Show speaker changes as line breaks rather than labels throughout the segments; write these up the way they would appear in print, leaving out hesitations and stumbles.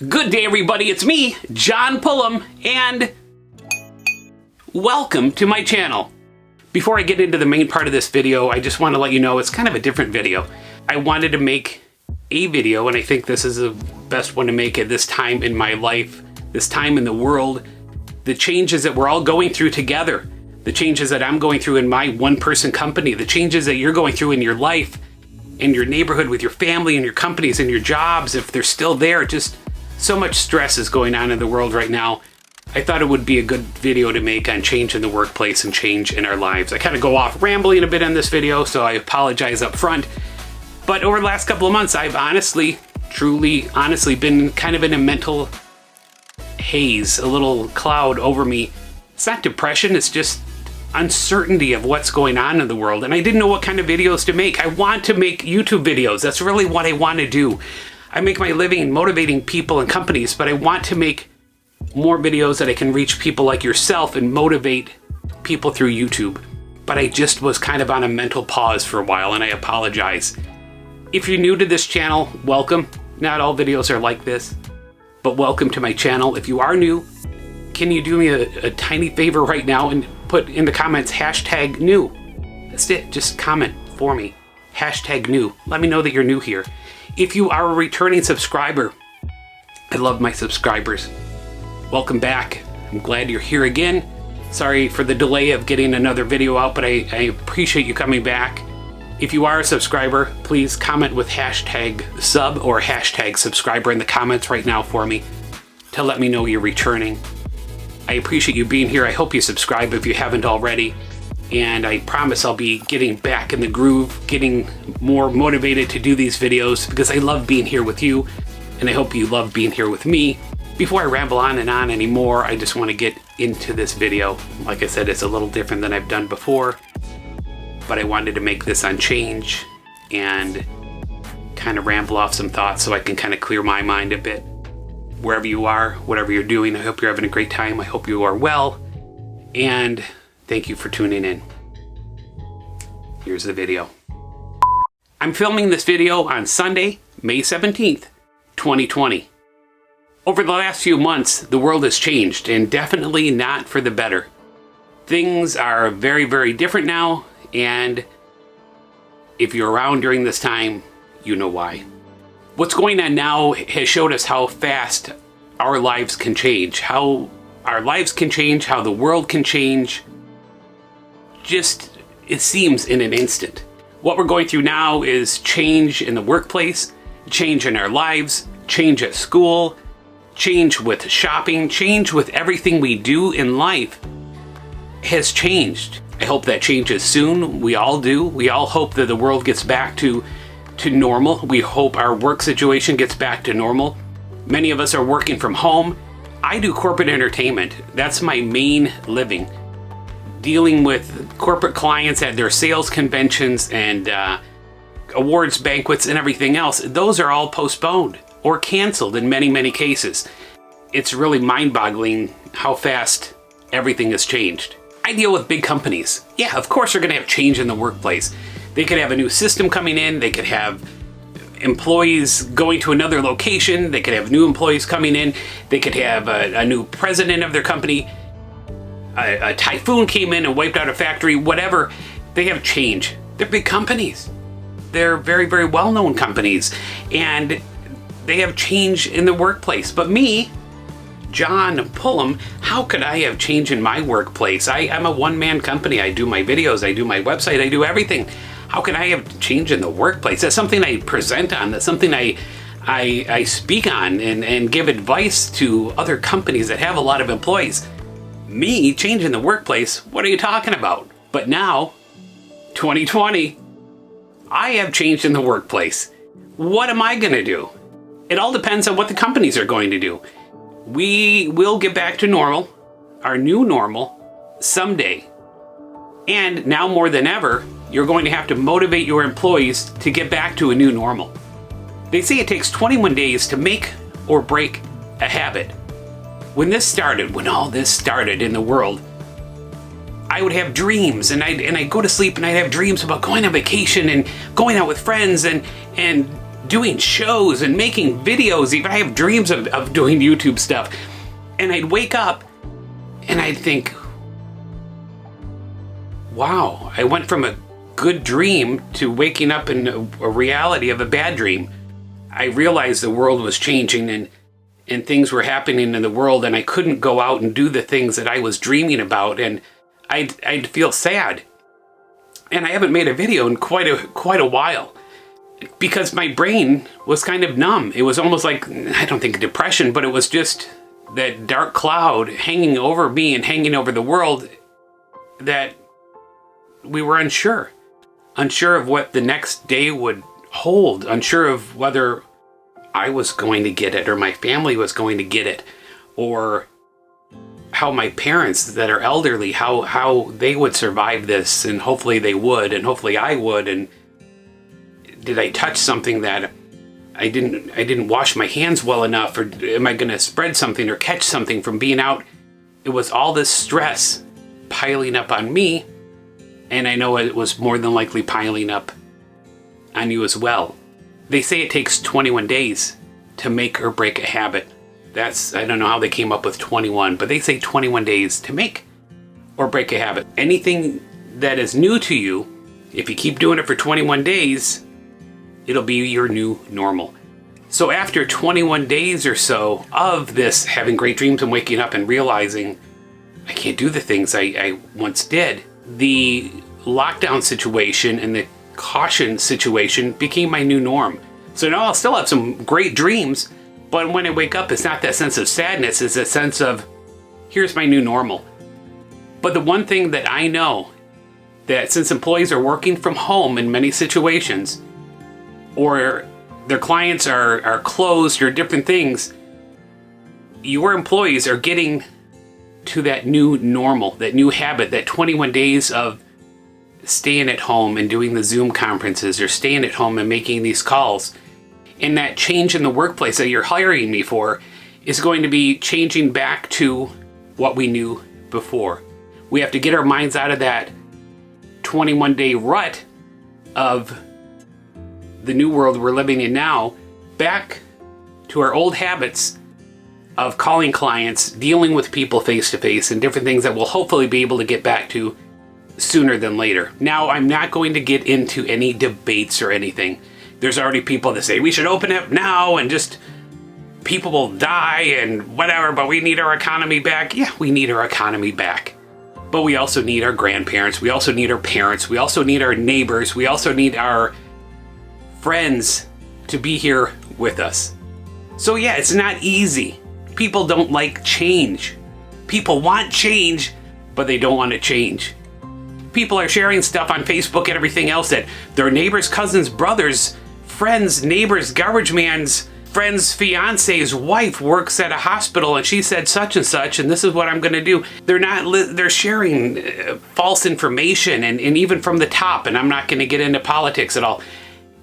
Good day, everybody. It's me, John Pullum, and welcome to my channel. Before I get into the main part of this video, I just want to let you know it's kind of a different video. I wanted to make a video, and I think this is the best one to make at this time in my life, this time in the world, the changes that we're all going through together, the changes that I'm going through in my one-person company, the changes that you're going through in your life, in your neighborhood, with your family, and your companies, and your jobs, if they're still there. Just so much stress is going on in the world right now. I thought it would be a good video to make on change in the workplace and change in our lives. I kind of go off rambling a bit on this video, so I apologize up front. But over the last couple of months, I've honestly been kind of in a mental haze, a little cloud over me. It's not depression, it's just uncertainty of what's going on in the world. And I didn't know what kind of videos to make. I want to make YouTube videos. That's really what I want to do. I make my living motivating people and companies, but I want to make more videos that I can reach people like yourself and motivate people through YouTube. But I just was kind of on a mental pause for a while, and I apologize. If you're new to this channel, welcome. Not all videos are like this, but welcome to my channel. If you are new, can you do me a tiny favor right now and put in the comments hashtag new? That's it, just comment for me. Hashtag new. Let me know that you're new here. If you are a returning subscriber, I love my subscribers. Welcome back. I'm glad you're here again. Sorry for the delay of getting another video out, but I appreciate you coming back. If you are a subscriber, please comment with hashtag sub or hashtag subscriber in the comments right now for me to let me know you're returning. I appreciate you being here. I hope you subscribe if you haven't already. And I promise I'll be getting back in the groove, getting more motivated to do these videos because I love being here with you, and I hope you love being here with me. Before I ramble on and on anymore, I just want to get into this video. Like I said, it's a little different than I've done before, but I wanted to make this on change and kind of ramble off some thoughts so I can kind of clear my mind a bit. Wherever you are, whatever you're doing, I hope you're having a great time. I hope you are well, and thank you for tuning in. Here's the video. I'm filming this video on Sunday, May 17th, 2020. Over the last few months, the world has changed, and definitely not for the better. Things are very, very different now, and if you're around during this time, you know why. What's going on now has showed us how fast our lives can change, how our lives can change, how the world can change. Just, it seems, in an instant. What we're going through now is change in the workplace, change in our lives, change at school, change with shopping, change with everything we do in life has changed. I hope that changes soon. We all do. We all hope that the world gets back to normal. We hope our work situation gets back to normal. Many of us are working from home. I do corporate entertainment. That's my main living. Dealing with corporate clients at their sales conventions and awards banquets and everything else. Those are all postponed or canceled in many, many cases. It's really mind-boggling how fast everything has changed. I deal with big companies. Yeah, of course they're going to have change in the workplace. They could have a new system coming in. They could have employees going to another location. They could have new employees coming in. They could have a new president of their company. A typhoon came in and wiped out a factory, whatever. They have change. They're big companies. They're very, very well-known companies. And they have change in the workplace. But me, John Pullum, how could I have change in my workplace? I'm a one-man company. I do my videos, I do my website, I do everything. How can I have change in the workplace? That's something I present on. That's something I speak on and give advice to other companies that have a lot of employees. Me, change in the workplace? What are you talking about? But now, 2020, I have changed in the workplace. What am I going to do? It all depends on what the companies are going to do. We will get back to normal, our new normal, someday. And now more than ever, you're going to have to motivate your employees to get back to a new normal. They say it takes 21 days to make or break a habit. When all this started in the world, I would have dreams, and I'd go to sleep and I'd have dreams about going on vacation and going out with friends and doing shows and making videos. Even I have dreams of doing YouTube stuff. And I'd wake up and I'd think, wow, I went from a good dream to waking up in a reality of a bad dream. I realized the world was changing and things were happening in the world, and I couldn't go out and do the things that I was dreaming about, and I'd feel sad. And I haven't made a video in quite a while because my brain was kind of numb. It was almost like, I don't think depression, but it was just that dark cloud hanging over me and hanging over the world, that we were unsure of what the next day would hold, unsure of whether I was going to get it or my family was going to get it, or how my parents that are elderly, how they would survive this, and hopefully they would, and hopefully I would. And did I touch something that I didn't wash my hands well enough, or am I going to spread something or catch something from being out? It was all this stress piling up on me, and I know it was more than likely piling up on you as well. They say it takes 21 days to make or break a habit. I don't know how they came up with 21, but they say 21 days to make or break a habit. Anything that is new to you, if you keep doing it for 21 days, it'll be your new normal. So after 21 days or so of this, having great dreams and waking up and realizing I can't do the things I once did, the lockdown situation and the caution situation became my new norm. So now I'll still have some great dreams, but when I wake up, it's not that sense of sadness, it's a sense of, here's my new normal. But the one thing that I know, that since employees are working from home in many situations, or their clients are closed or different things, your employees are getting to that new normal, that new habit, that 21 days of staying at home and doing the Zoom conferences, or staying at home and making these calls. And that change in the workplace that you're hiring me for is going to be changing back to what we knew before. We have to get our minds out of that 21-day rut of the new world we're living in now, back to our old habits of calling clients, dealing with people face-to-face, and different things that we'll hopefully be able to get back to sooner than later. Now, I'm not going to get into any debates or anything. There's already people that say we should open up now and just people will die and whatever, but we need our economy back. Yeah, we need our economy back. But we also need our grandparents. We also need our parents. We also need our neighbors. We also need our friends to be here with us. So yeah, it's not easy. People don't like change. People want change, but they don't want to change. People are sharing stuff on Facebook and everything else that their neighbors, cousins, brothers, friends, neighbors, garbage man's friend's fiance's wife works at a hospital and she said such and such, and this is what I'm going to do. They're sharing false information, and even from the top, and I'm not going to get into politics at all.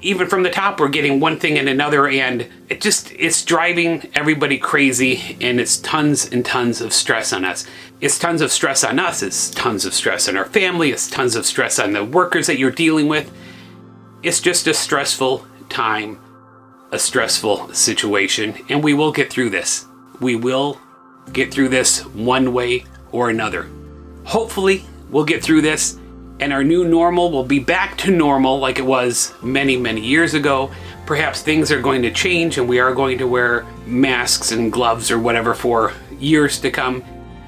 Even from the top, we're getting one thing and another, and it's driving everybody crazy, and it's tons and tons of stress on us. It's tons of stress on us, it's tons of stress on our family, it's tons of stress on the workers that you're dealing with. It's just a stressful time, a stressful situation, and we will get through this. We will get through this one way or another. Hopefully, we'll get through this, and our new normal will be back to normal like it was many, many years ago. Perhaps things are going to change and we are going to wear masks and gloves or whatever for years to come.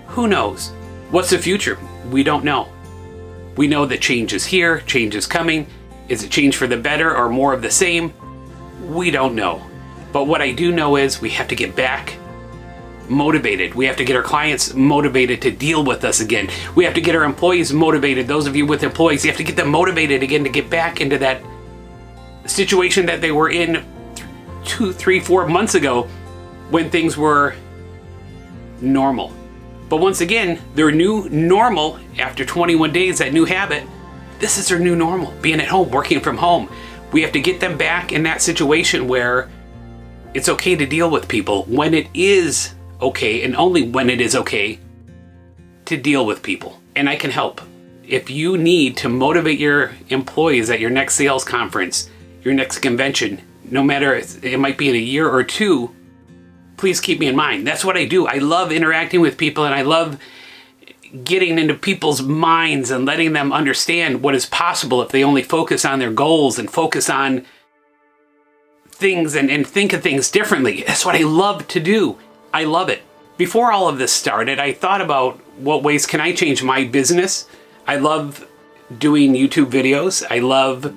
Who knows? What's the future? We don't know. We know that change is here, change is coming. Is it change for the better or more of the same? We don't know. But what I do know is we have to get back motivated. We have to get our clients motivated to deal with us again. We have to get our employees motivated. Those of you with employees, you have to get them motivated again to get back into that situation that they were in 2, 3, 4 months ago when things were normal. But once again, their new normal after 21 days, that new habit, this is their new normal, being at home, working from home. We have to get them back in that situation where it's okay to deal with people when it is okay, and only when it is okay to deal with people. And I can help. If you need to motivate your employees at your next sales conference, your next convention, no matter it might be in a year or two, please keep me in mind. That's what I do. I love interacting with people, and I love getting into people's minds and letting them understand what is possible if they only focus on their goals and focus on things and think of things differently. That's what I love to do. I love it. Before all of this started, I thought about what ways can I change my business. I love doing YouTube videos. I love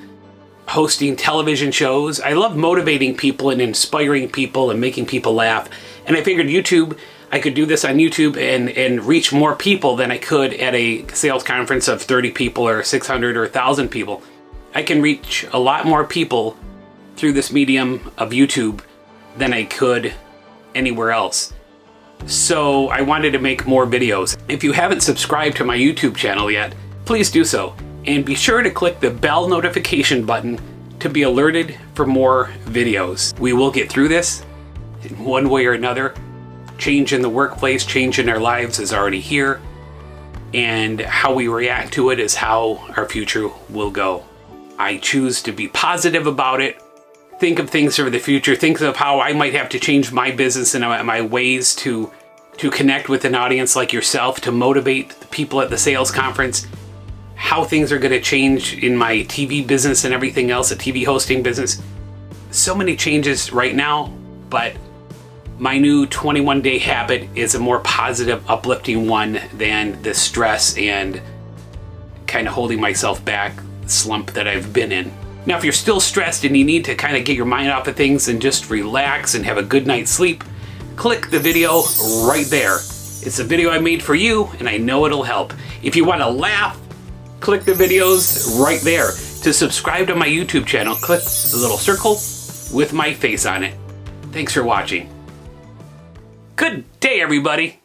hosting television shows. I love motivating people and inspiring people and making people laugh. And I figured I could do this on YouTube and reach more people than I could at a sales conference of 30 people or 600 or 1,000 people. I can reach a lot more people through this medium of YouTube than I could anywhere else. So I wanted to make more videos. If you haven't subscribed to my YouTube channel yet, please do so. And be sure to click the bell notification button to be alerted for more videos. We will get through this in one way or another. Change in the workplace, change in our lives is already here. And how we react to it is how our future will go. I choose to be positive about it. Think of things for the future. Think of how I might have to change my business and my ways to connect with an audience like yourself, to motivate the people at the sales conference. How things are going to change in my TV business and everything else, a TV hosting business. So many changes right now, but my new 21-day habit is a more positive, uplifting one than the stress and kind of holding myself back slump that I've been in. Now, if you're still stressed and you need to kind of get your mind off of things and just relax and have a good night's sleep, click the video right there. It's a video I made for you, and I know it'll help. If you want to laugh, click the videos right there. To subscribe to my YouTube channel, click the little circle with my face on it. Thanks for watching. Good day, everybody.